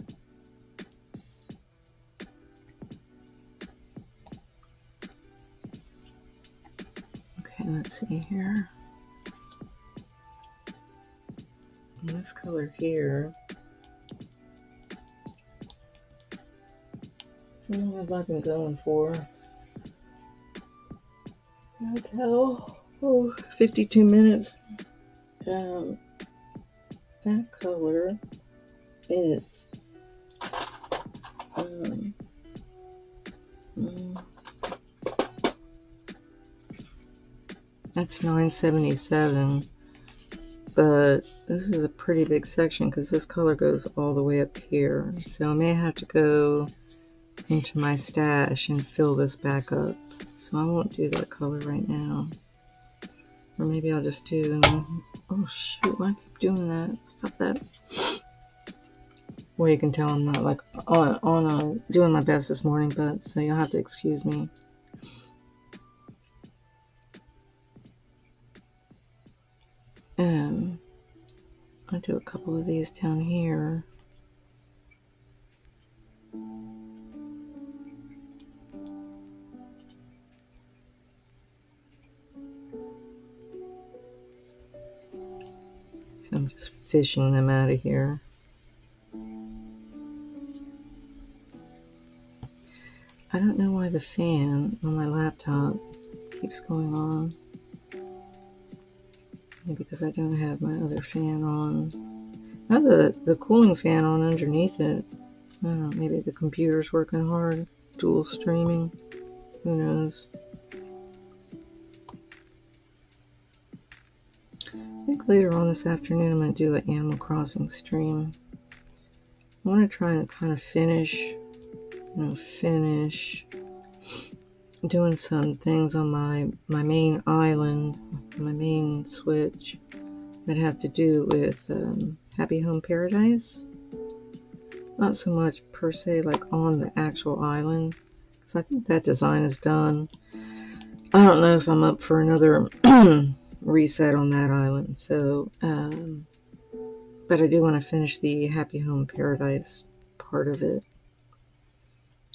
Okay, let's see here. And this color here, I don't know what I've been going for. I'll tell. Oh, 52 minutes. That color is that's 977, but this is a pretty big section because this color goes all the way up here, so I may have to go into my stash and fill this back up. So I won't do that color right now, or maybe I'll just do, oh shoot, why I keep doing that? Stop that. Well, you can tell I'm not like doing my best this morning, but so you'll have to excuse me. I'll do a couple of these down here. So I'm just fishing them out of here. I don't know why the fan on my laptop keeps going on. Maybe because I don't have my other fan on. I have the cooling fan on underneath it. I don't know, maybe the computer's working hard. Dual streaming. Who knows? I think later on this afternoon I'm going to do an Animal Crossing stream. I want to try and kind of finish doing some things on my main island, my main switch that have to do with Happy Home Paradise. Not so much per se like on the actual island, because I think that design is done. I don't know if I'm up for another reset on that island, so but I do want to finish the Happy Home Paradise part of it.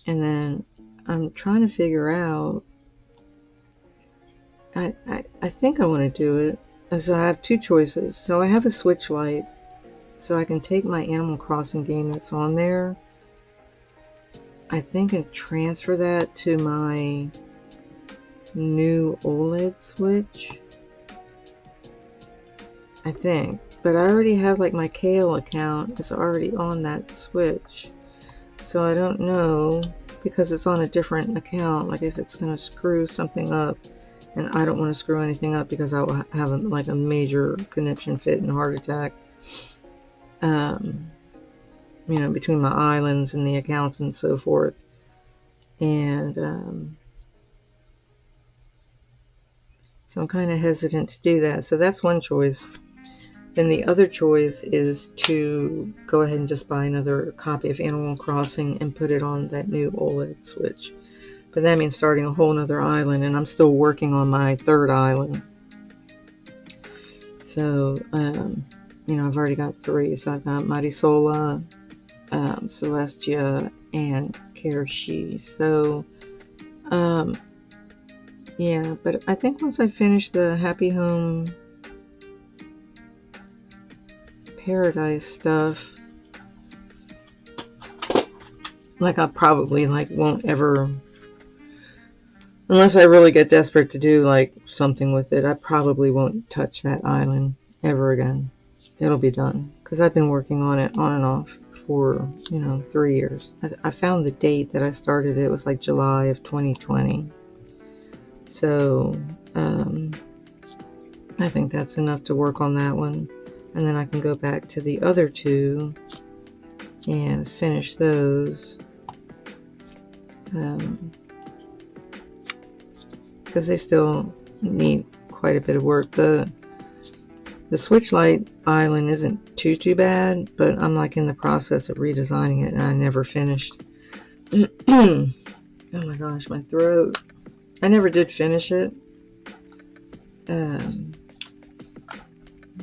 And then I'm trying to figure out, I think I want to do it. So I have two choices. So I have a Switch Lite, so I can take my Animal Crossing game that's on there, I think, and transfer that to my new OLED Switch. I think. But I already have like my Cail account is already on that Switch. So I don't know, because it's on a different account, like if it's going to screw something up, and I don't want to screw anything up because I will have like a major conniption fit and heart attack, you know, between my islands and the accounts and so forth. And so I'm kind of hesitant to do that. So that's one choice. Then the other choice is to go ahead and just buy another copy of Animal Crossing and put it on that new OLED Switch. But that means starting a whole nother island, and I'm still working on my third island. So, you know, I've already got 3. So I've got Marisola, Celestia, and Karashi. So, yeah, but I think once I finish the Happy Home Paradise stuff, like I probably like won't ever, unless I really get desperate to do like something with it, I probably won't touch that island ever again. It'll be done because I've been working on it on and off for, you know, 3 years. I found the date that I started it was like July of 2020. So I think that's enough to work on that one, and then I can go back to the other 2 and finish those, because they still need quite a bit of work. The Switchlight Island isn't too bad, but I'm like in the process of redesigning it and I never finished. Oh my gosh, my throat. I never did finish it.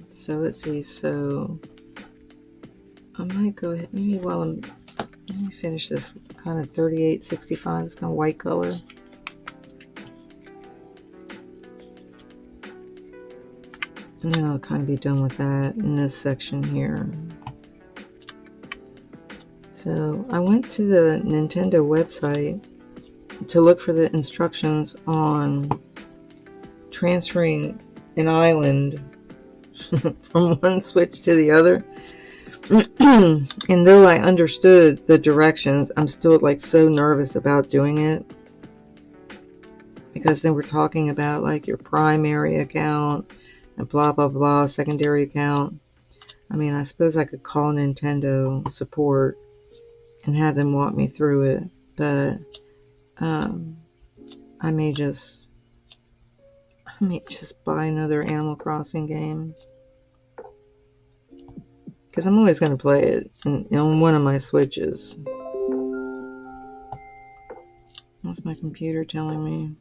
So let's see, so I might go ahead, maybe let me finish this kind of 3865, this kind of white color. And then I'll kind of be done with that in this section here. So I went to the Nintendo website to look for the instructions on transferring an island from one Switch to the other. And though I understood the directions, I'm still like so nervous about doing it, because they were talking about like your primary account and blah blah blah, secondary account. I mean, I suppose I could call Nintendo support and have them walk me through it, but I may just buy another Animal Crossing game, because I'm always going to play it on one of my Switches. What's my computer telling me?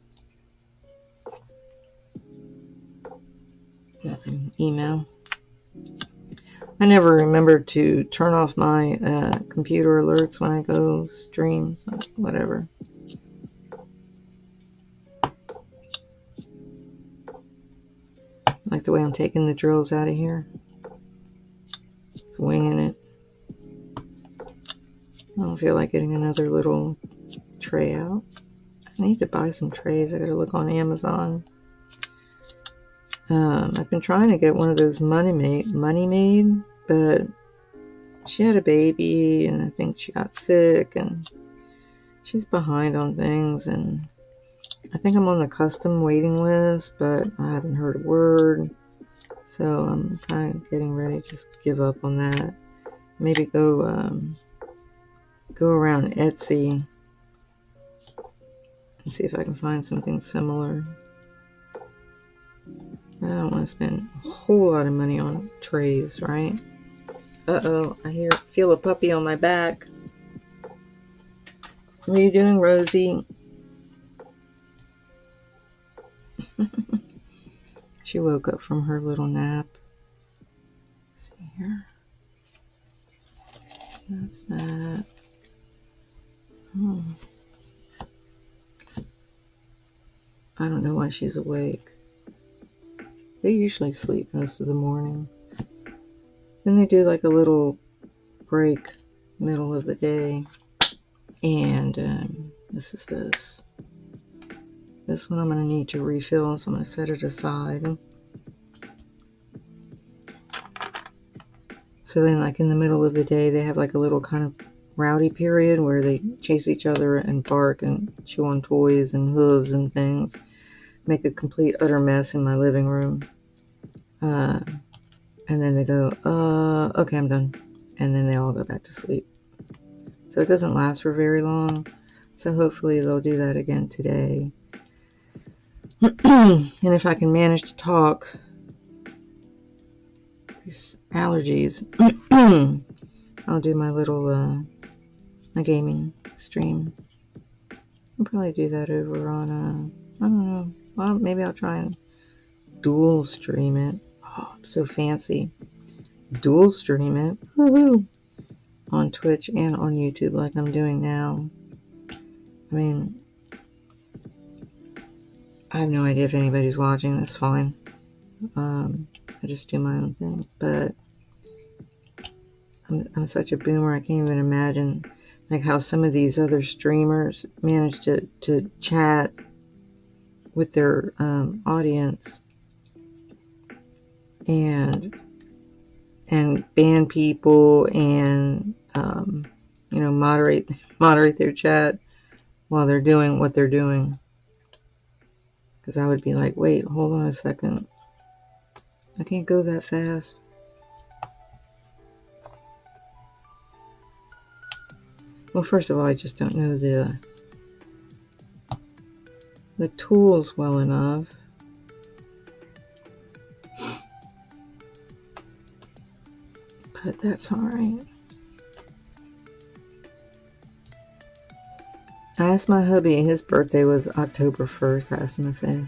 Nothing. Email. I never remember to turn off my computer alerts when I go stream, so whatever. Like the way I'm taking the drills out of here. Just winging it. I don't feel like getting another little tray out. I need to buy some trays. I gotta look on Amazon. I've been trying to get one of those Money Maid, but she had a baby and I think she got sick and she's behind on things, and I think I'm on the custom waiting list, but I haven't heard a word, so I'm kind of getting ready to just give up on that. Maybe go around Etsy and see if I can find something similar. I don't want to spend a whole lot of money on trays, right? Uh-oh, I feel a puppy on my back. What are you doing, Rosie? She woke up from her little nap. Let's see here. That's that. Oh. I don't know why she's awake. They usually sleep most of the morning. Then they do like a little break middle of the day. And this is this. This one I'm going to need to refill, so I'm going to set it aside. So then like in the middle of the day, they have like a little kind of rowdy period where they chase each other and bark and chew on toys and hooves and things. Make a complete utter mess in my living room. And then they go, okay, I'm done. And then they all go back to sleep. So it doesn't last for very long. So hopefully they'll do that again today. And if I can manage to talk, these allergies, I'll do my little my gaming stream. I'll probably do that over on, I don't know. Well, maybe I'll try and dual stream it. Oh, I'm so fancy. Dual stream it. Woohoo! On Twitch and on YouTube like I'm doing now. I mean, I have no idea if anybody's watching. That's fine. I just do my own thing. But I'm such a boomer. I can't even imagine like how some of these other streamers manage to chat with their audience and ban people and you know, moderate their chat while they're doing what they're doing. Because I would be like, wait, hold on a second. I can't go that fast. Well, first of all, I just don't know the tools well enough. But that's alright. I asked my hubby, his birthday was October 1st. I asked him, I said,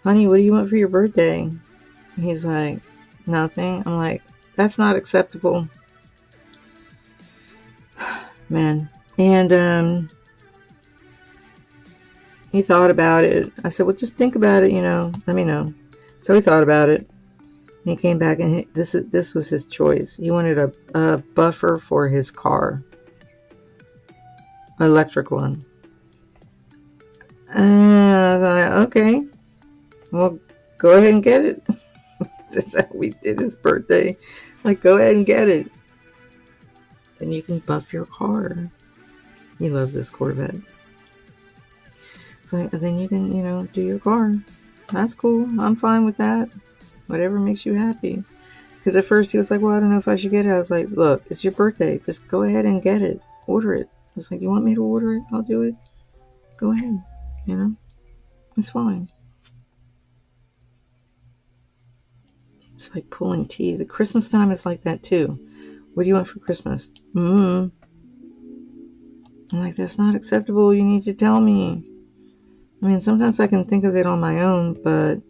honey, what do you want for your birthday? And he's like, nothing. I'm like, that's not acceptable. Man. And he thought about it. I said, well, just think about it, you know, let me know. So he thought about it. He came back and this was his choice. He wanted a buffer for his car. Electric one. And I was like, okay, well, go ahead and get it. That's how we did his birthday. Like, go ahead and get it. Then you can buff your car. He loves this Corvette. So then you can, you know, do your car. That's cool. I'm fine with that. Whatever makes you happy. Because at first he was like, well, I don't know if I should get it. I was like, look, it's your birthday. Just go ahead and get it. Order it. I was like, you want me to order it? I'll do it. Go ahead. You know? It's fine. It's like pulling teeth. The Christmas time is like that too. What do you want for Christmas? I'm like, that's not acceptable. You need to tell me. I mean, sometimes I can think of it on my own, but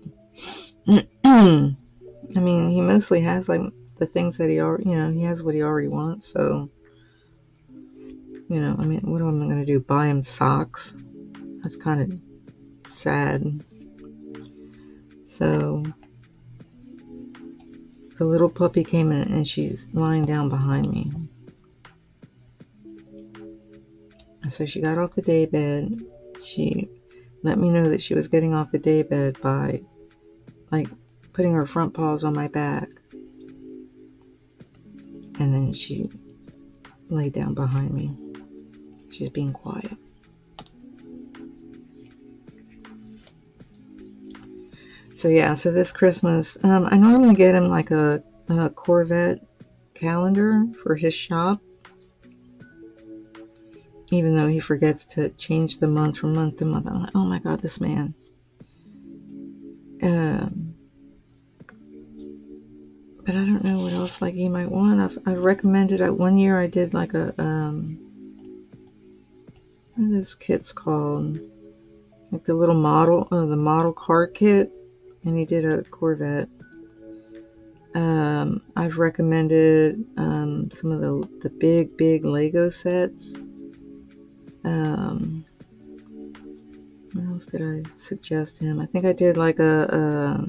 I mean, he mostly has like the things that he already, you know, he has what he already wants. So, you know, I mean, what am I going to do? Buy him socks? That's kind of sad. So the little puppy came in and she's lying down behind me. So she got off the day bed. She let me know that she was getting off the day bed by like putting her front paws on my back. And then she laid down behind me. She's being quiet. So yeah, so this Christmas, I normally get him like a Corvette calendar for his shop. Even though he forgets to change the month from month to month. I'm like, oh my God, this man. But I don't know what else like he might want. I've recommended, one year I did like a, what are those kits called? Like the little model, the model car kit. And he did a Corvette. I've recommended some of the big Lego sets. What else did I suggest to him? I think I did like a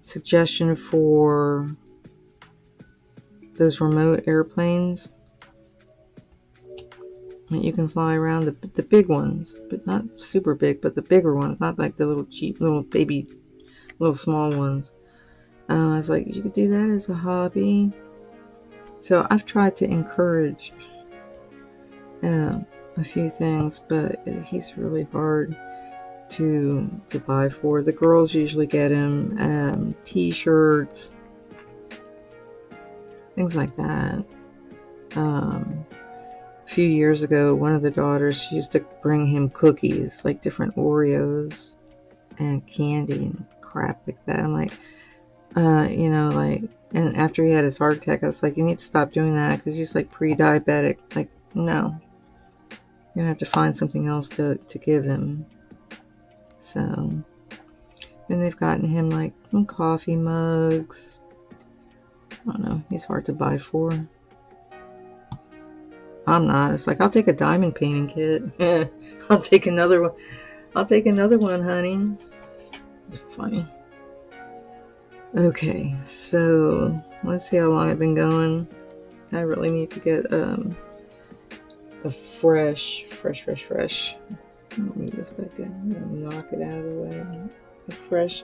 suggestion for those remote airplanes that you can fly around, the big ones, but not super big, but the bigger ones, not like the little cheap little baby, little small ones. I was like, you could do that as a hobby. So I've tried to encourage a few things, but he's really hard to buy for. The girls usually get him t-shirts, things like that. A few years ago, one of the daughters, she used to bring him cookies, like different Oreos and candy and crap like that. I'm like, you know, like, and after he had his heart attack, I was like, you need to stop doing that because he's like pre-diabetic. Like, no, gonna have to find something else to give him. So, and they've gotten him like some coffee mugs. I don't know, he's hard to buy for. I'm not. It's like, I'll take a diamond painting kit. I'll take another one. I'll take another one, honey. It's funny. Okay, so let's see how long I've been going. I really need to get a fresh. Let me move this back in. I'm gonna knock it out of the way. A fresh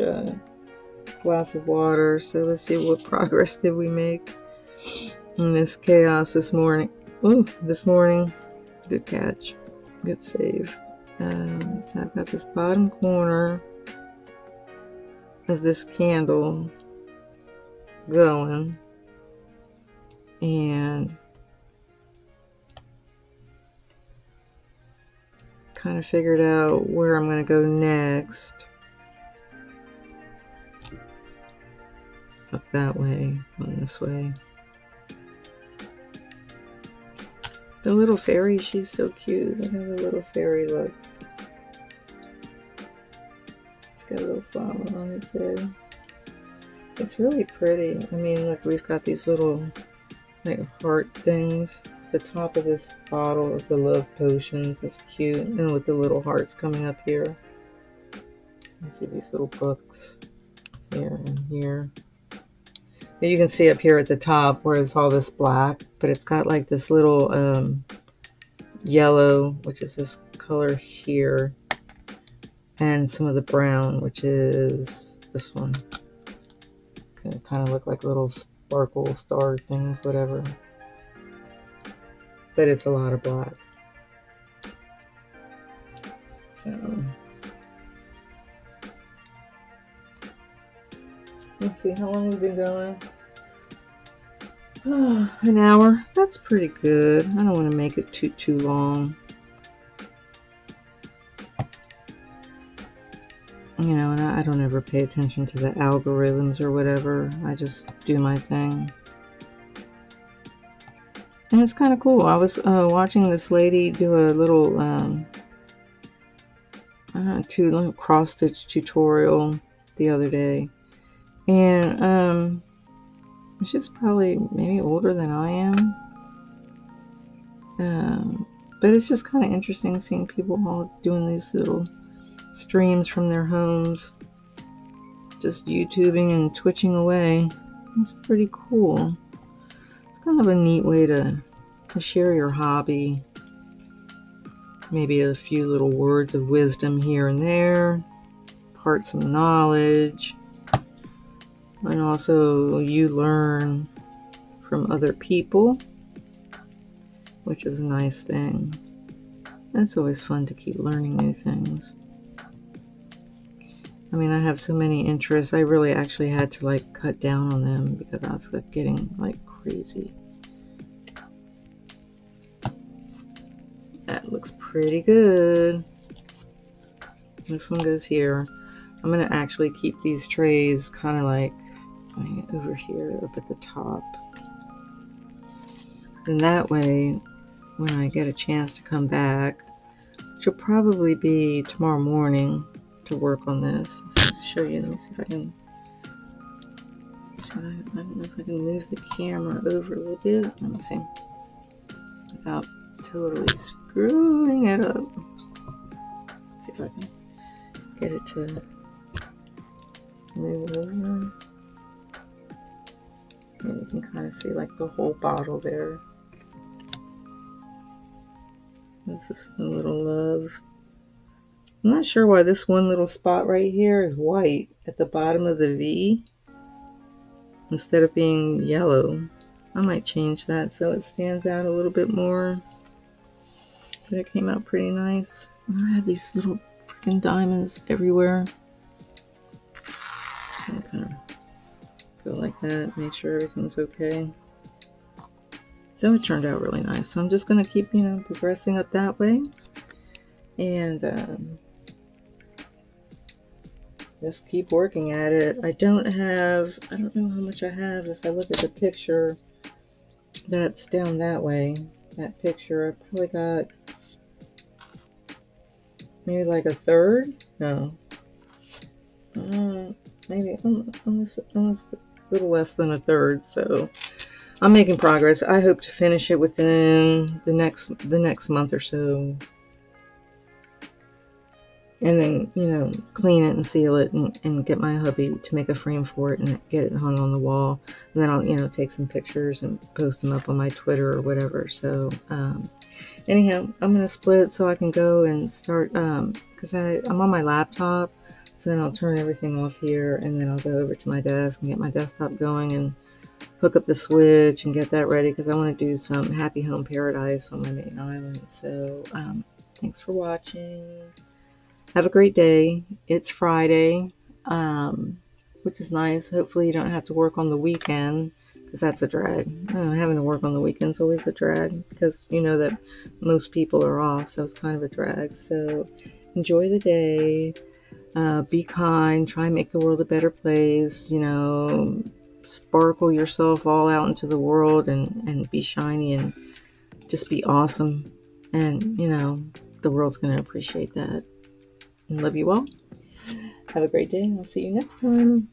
glass of water. So let's see, what progress did we make in this chaos this morning. Ooh, this morning. Good catch. Good save. So I've got this bottom corner of this candle going, and kind of figured out where I'm going to go next. Up that way, on this way. The little fairy, she's so cute. Look how the little fairy looks. It's got a little flower on its head. It's really pretty. I mean, look, we've got these little like heart things. The top of this bottle of the love potions is cute, and with the little hearts coming up here. You see these little books here and here. And you can see up here at the top where it's all this black, but it's got like this little yellow, which is this color here, and some of the brown, which is this one. Kind of look like little sparkle star things, whatever. But it's a lot of black. So let's see how long we've been going. An hour. That's pretty good. I don't want to make it too long. You know, and I don't ever pay attention to the algorithms or whatever. I just do my thing. And it's kind of cool. I was watching this lady do a little, I don't know, little cross-stitch tutorial the other day. And she's probably maybe older than I am. But it's just kind of interesting seeing people all doing these little streams from their homes, just YouTubing and twitching away. It's pretty cool. It's kind of a neat way to share your hobby. Maybe a few little words of wisdom here and there, impart some knowledge, and also you learn from other people, which is a nice thing. It's always fun to keep learning new things. I mean, I have so many interests. I really actually had to like cut down on them because I was like getting like crazy. That looks pretty good. This one goes here. I'm gonna actually keep these trays kind of like over here up at the top. And that way, when I get a chance to come back, which will probably be tomorrow morning, to work on this. Let's show you. Let me see if I can. I don't know if I can move the camera over a little bit. Let me see. Without totally screwing it up. Let's see if I can get it to move over. And you can kind of see like the whole bottle there. This is the little love. I'm not sure why this one little spot right here is white at the bottom of the V instead of being yellow. I might change that so it stands out a little bit more. But it came out pretty nice. I have these little freaking diamonds everywhere. I'll kind of go like that, make sure everything's okay. So it turned out really nice. So I'm just going to keep, progressing up that way. And just keep working at it. I don't know how much I have. If I look at the picture that's down that way, that picture, I probably got maybe like a third. No, maybe almost a little less than a third. So I'm making progress. I hope to finish it within the next month or so. And then, you know, clean it and seal it and get my hubby to make a frame for it and get it hung on the wall. And then I'll, you know, take some pictures and post them up on my Twitter or whatever. So, anyhow, I'm going to split so I can go and start, because I'm on my laptop. So then I'll turn everything off here and then I'll go over to my desk and get my desktop going and hook up the switch and get that ready because I want to do some Happy Home Paradise on my main island. So, thanks for watching. Have a great day. It's Friday, which is nice. Hopefully you don't have to work on the weekend because that's a drag. Having to work on the weekend is always a drag because you know that most people are off, so it's kind of a drag. So enjoy the day. Be kind. Try and make the world a better place. You know, sparkle yourself all out into the world and be shiny and just be awesome. And, you know, the world's going to appreciate that. Love you all. Have a great day. I'll see you next time.